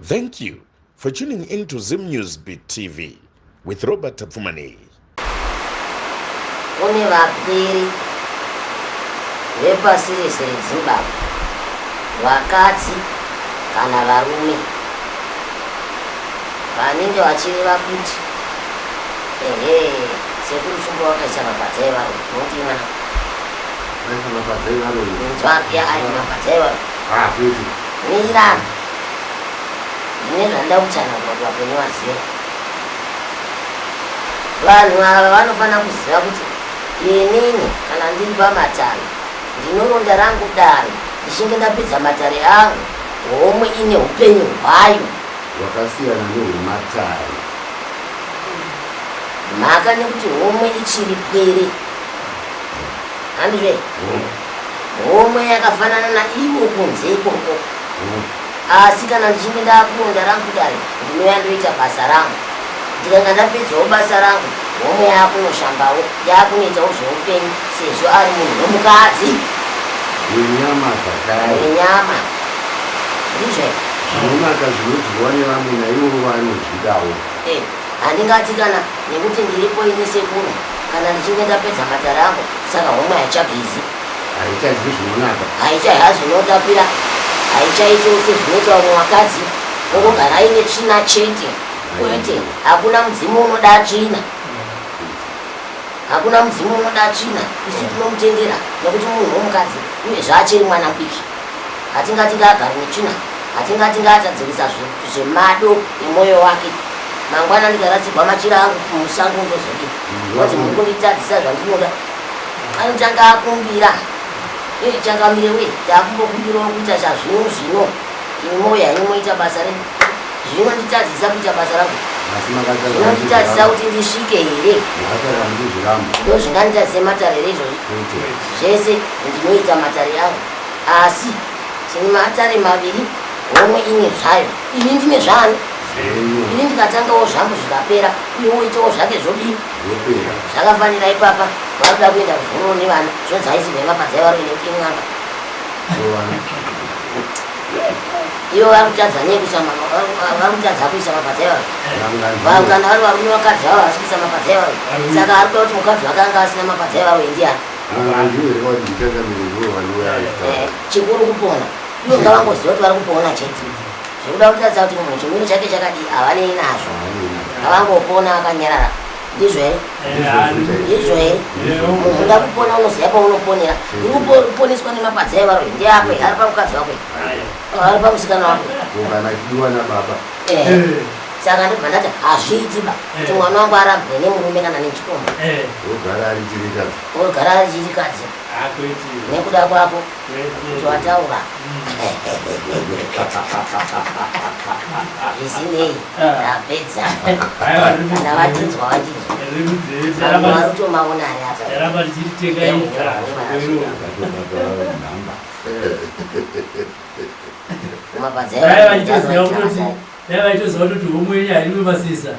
Thank you for tuning in to Zim News Beat TV with Robert Tapfumani. Kune vapiri vepasi rese reZimbabwe, vakadzi kana varume vanenge vachireva kuti sekuru shumba wakaisa mabhadzai varo noti mwana nzvake ari mabhadzai varo mirana ine zvanda kutsana kuti vapenyu vazive. Vanhu ava vanofana kuziva kuti inini kana ndiri pamatare ndinoronda rangu dare ndichinge ndapedza matare angu homwe ine upenyu hwayo wakasiyana nehwematare. mhaka nekuti homwe ichiri pwere handizve homwe yakafanana naivo kunze ikoko, asi kana ndichinge ndakuronda rangu dare ndinoya ndoita basa rangu. Ndikanga ndapedzawo basa rangu homwe yakunoshambawo yakunoitawo zveupenyu sezvo ari munhu wemukadzi wenyama zvakare wenyama ndizve zvinonaka zvinodyiwa nevamwe naivo vanozvidawo. handingati kana nekuti ndiripo ine sekuru kana ndichinge ndapedza matare angu saka homwe haichabhizi, haichadyi zvinonaka, haichadya zvinotapira, haichaitawo sezvinoita vamwe vakadzi vongogara aine tsvina chete. Kwete, hakuna mudzimu unoda tsvina, hakuna mudzimu unoda tsvina. Isu tinomutendera nekuti munhu womukadzi uyezve achiri mwana mudiki. Hatingati ngaagare netsvina, hatingati ngaatadzirisa zvemado emwoyo wake. Mangwana ndikaradzikwa machira angu kumusango ndozodii kuti muri kunditadzisa zvandinoda, anotanga akumbira changamire we takumbokumbirawo kuita chazvino zvino imi mwoyo haimoita basa renyu zvinonditadzisa kuita basa rangu, zvinonditadzisa kuti ndisvike here, ndozvinganditadzise matare rezvozvi zvese ndinoita matare angu. Asi tine matare maviri, homwe ine zvayo, ini ndine zvano. Ini ndikatangawo zvangu zvikapera uye woitawo zvake zvodini zvakafanira ipapa vakuda kuenda kuvhuro nevana zvonzaisi vemabhadzai varo inekuti ing'anga ivo varikutadza varikutadza kuisa mabhadzai varo kana vari varume vakadzi vavo vasi kuisa mabhadzai varo, saka ari kuda kuti mukadzi vakanga asina mabhadzai varo endiani chikuru kupona ivo ngavangoziva kuti vari kupona chete. Zvekuda kutadza kuti munhu chimiro chake chakadii havanei nazvo, havangopona akanyarara. Ndizvo here? Ndizvo here? Munhu unoda kupona unoziva paunoponera. Uri kuponeswa nemabhadzai varo ndiakwe, ari pamukadzi wakwe, ari pamusikana wakwe. Saka ndobva ndati hazviitiba kuti mwana wangu arambwe nemurume kana nechikomba, ogara ari chirikadzi nekuda kwako kuti wataura zvisinei ndapedza kana vatinzwa vatinzwa vanhu vari kutomaona ari apa vaitoziva kuti homwe hairiwe masisa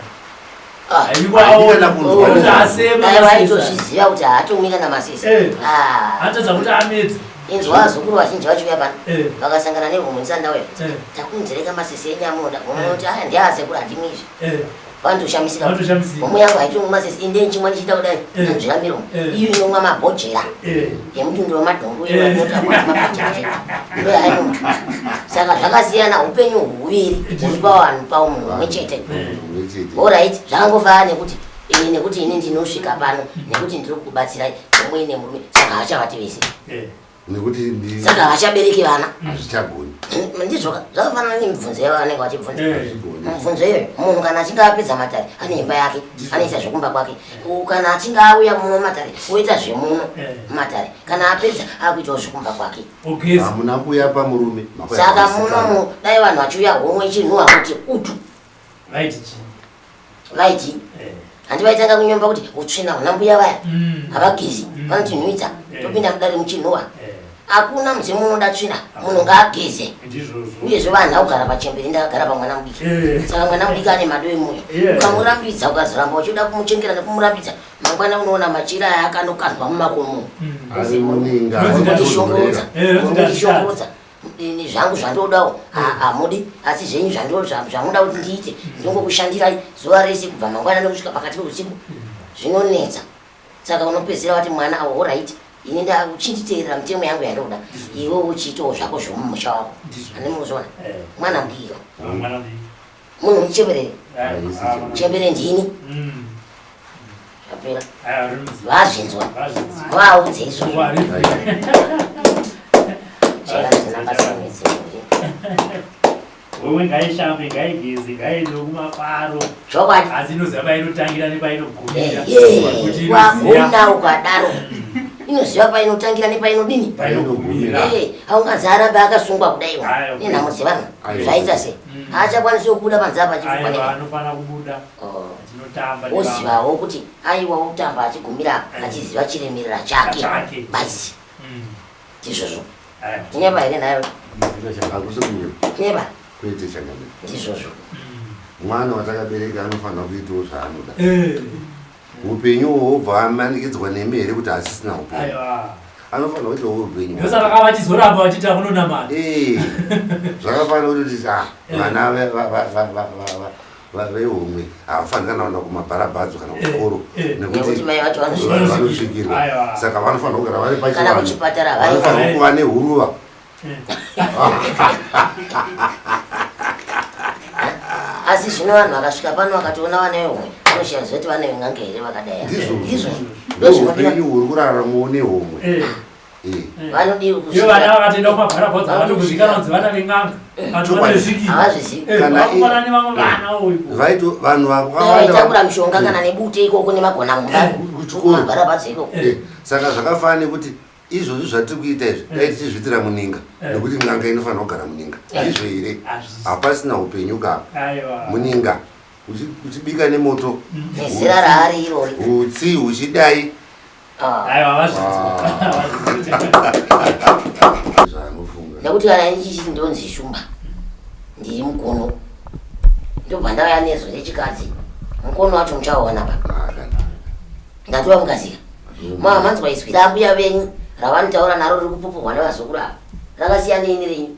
vaitozviziva kuti haatomwi kana masisa atadza kuti amedzi inzwa zukuru vazhinji vachiuya pano vakasangana nehomwe ndisandauya takunzereka masisa enyamunoda homwe kuti aya ndiazekuri handimwizvi vandoshamisika homwe yangu haitomwi masisa inde nchimwa ndichiita kudai nanzvira miromo iyo inomwa mabhojera emutundo wemadhongo inotamamabhojera ndo yainomwa. Saka zvakasiyana upenyu huviri huri pavanhu pavo munhu umwe chete. Alright, zvakangofanana nekuti ini ndinosvika pano nekuti ndiri kubatsirai homwe nemurume, saka havachavati vese, saka havachabereki vana, ndizvo zvakafanana nemibvunzo yavanenge vachibvunza. Mibvunzo iyoyo munhu kana achinge apedza matare ane imba yake, anoita zvekumba kwake. Kana achinge auya muno matare oita zvemuno matare, kana apedza akuitawo zvekumba kwake. Hamuna kuuya pamurume, Saka munomu dai vanhu vachiuya homwe ichinhuhwa kuti utu vaiti handivaitanga kunyomba kuti utsvina huna mbuya vaya havagezi vanotinhuidza topinda mudare muchinhuhwa. Hakuna mudzimu unoda tsvina, munhu ngaageze. Uyezve vanhu haugara pachemberi ndakagara pamwana mudiki, saka mwana mudiki ane mado emwoyo. Ukamurambidza ukazoramba uchida kumuchengera nekumurambidza, mangwana unoona machira ayakandokandwa mumakomo. Unondishongorotsa ni zvangu zvandodawo hamudi asi zvenyu zvamuda kuti ndiite ndingokushandirai zuva rese kubva mangwana kusvika pakati peusiku zvinonetsa saka unopedzera wati mwana awo alright ini uchinditeerera mitemo yangu yandoda iwe uchiitawo zvako zvomumusha wako ane munozona mwana mudiki munhu mucheberere chembere ndini zvapera vazvinzwa vaudze izvozvo wewe ngaishambe ngaigeze ngainokumafaro chokwadi asi inoziva painotangira nepainogumira wagona ukadaro inoziva painotangira nepainodini haunganzi arambe akasungwa kudaiwo nenhamo dzevana zvaita sei haachakwanisiwo kubuda panze apa anofana kubuda ozivawo kuti aiwa utamba achigumira achiziva chiremerera chake basi ndizvozvo tinyeba here nayo tinyeba ndizvozvo mwana watakabereka anofanira kuitawo zvaanoda upenyu hwobva amanikidzwa nemere kuti asisina upenyu anofanira kuitawo upenyu ndosaka vachizoramba vachiita kunonamata zvakafanira kuti vana vehomwe havafanira kana kuenda kumabharabhadzo kana kukoro nekuti vanosvikirwa saka vanofanira kugara vari pachivanofanira kuva nehuruva asi zvino vanhu vakasvika pano vakatoona vana vehomwe vanoshayiwa kuti vana vengange here vakadai ndizvoupenyu huri kuraramawo nehomwe vanodiwe iyo vana vakatoenda kumabharabhodza vanokuzvikana kunzi vana veng'anga havazvizivaakufana nevamwe vana vanhu vaitakura mishonga kana nebute ikoko nemagona mumabharabhodza ikoko saka zvakafanira kuti izvozvi zvatiri kuita izvi dai tichizvitira muninga nekuti n'anga inofanira kugara muninga izvo here hapasina upenyu kapa muninga uchibika nemoto nezera raari irori utsi huchidai nekuti kana ichichi ndonzi shumba ndiri mukono ndobva ndauya nezo rechikadzi mukono wacho muchaona pa ndatova mukazika mamanzwa izwi rambuya venyu ravanotaura naro riri kupupurwa nevazukuru ava rakasiyana neni renyu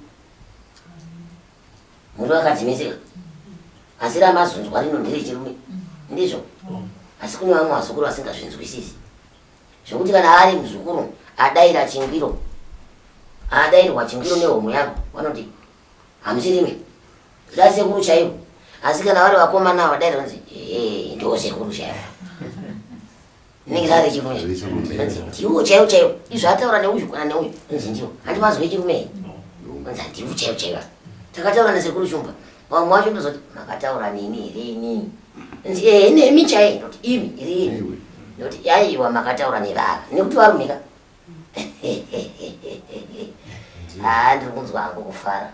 muri vakadzimeseka asi ramazunzwa rino nderechirume ndizvo asi kune vamwe vazukuru vasingazvinzwisisi zvokuti kana ari muzukuru adaira chingwiro adairirwa chingwiro nehomwe yako vanoti hamuchirime da sekuru chaivo asi kana vari vakomana vadaira vanzi ndo sekuru chaivo inenge rari chirume ndiwo chaivo chaivo izvo ataura neuyu kana neuyu nzi ndiwo handimazwe chirume anzi handiwo chaivo chaiva takataura nesekuru shumba vamwe wacho ndozoti makataura nini hirini nzi nemi chai ndoti imi irini ndoti aiwa makataura nevava nekuti varumika ndiri kunzwa hangu kufara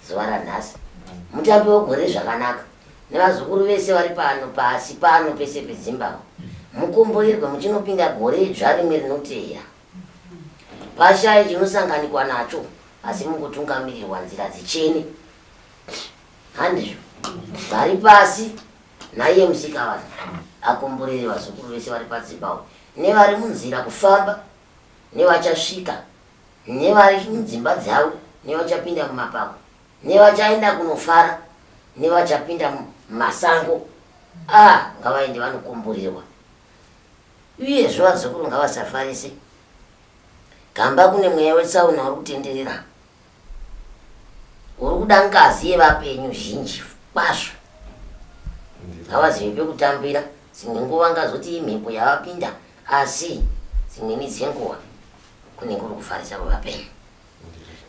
zuva ranhasi mutambi wegore zvakanaka nevazukuru vese vari pano pasi pano pese pezimbabwe mukomborerwe muchinopinda gore dzva rimwe rinoteera pashaye chinosanganikwa nacho asi mungotungamirirwa nzira dzichene handizvo vari pasi naiye musikavana akomborere vazukuru vese vari pazimbabwe nevari munzira kufamba nevachasvika nevari mudzimba dzavo nevachapinda mumapako nevachaenda kunofara nevachapinda mumasango ngavaende vanokomborerwa uyezvo vazukuru ngavasafarise gamba kune mweya wetsaona uri kutenderera uri kuda ngazi yevapenyu zhinji kwazvo ngavazive pekutambira dzimwe nguva ngazoti imhepo yavapinda asi dzimweni dzenguva kunenge kuri kufarisa kwevapenyu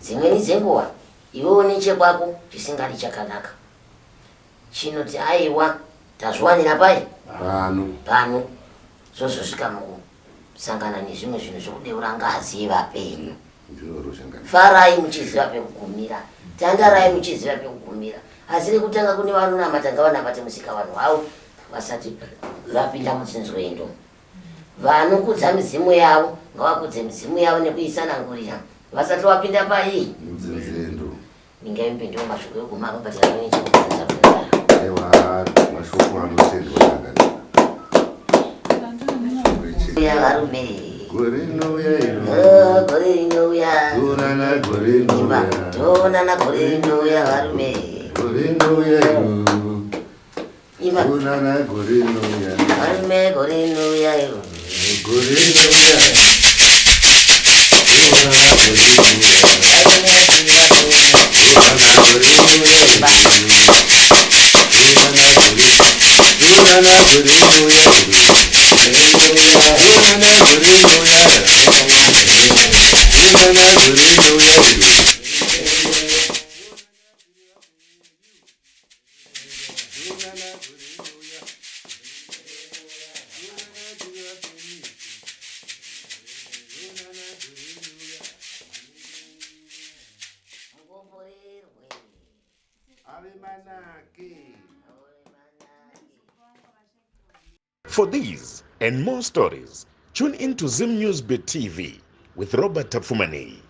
dzimweni dzenguva iwewo nechekwako chisingari chakanaka chinoti aiwa tazviwanira pai pano zvozvosvika mukusangana nezvimwe zvinhu zvokudeura ngazi yevapenyu farai muchiziva pekugumira tandarai muchiziva pekugumira asi rekutanga kune vanonamata ngavanamate musika vanhu havo vasati vapinda mutsinzwendo vanokudza mizimu yavo ngavakudze mizimu yavo nekuisanangurira vasati vapinda paii ningaimbe ndiwo mashoko eguma akabatirana nechekuanza ya varume Gorinouya gorinouya Tonana gorinouya tonana gorinouya varume Gorinouya imba Tonana gorinouya varume gorinouya Gorinouya Tonana For these and more stories, tune in to Zim News Beat TV with Robert Tafumani.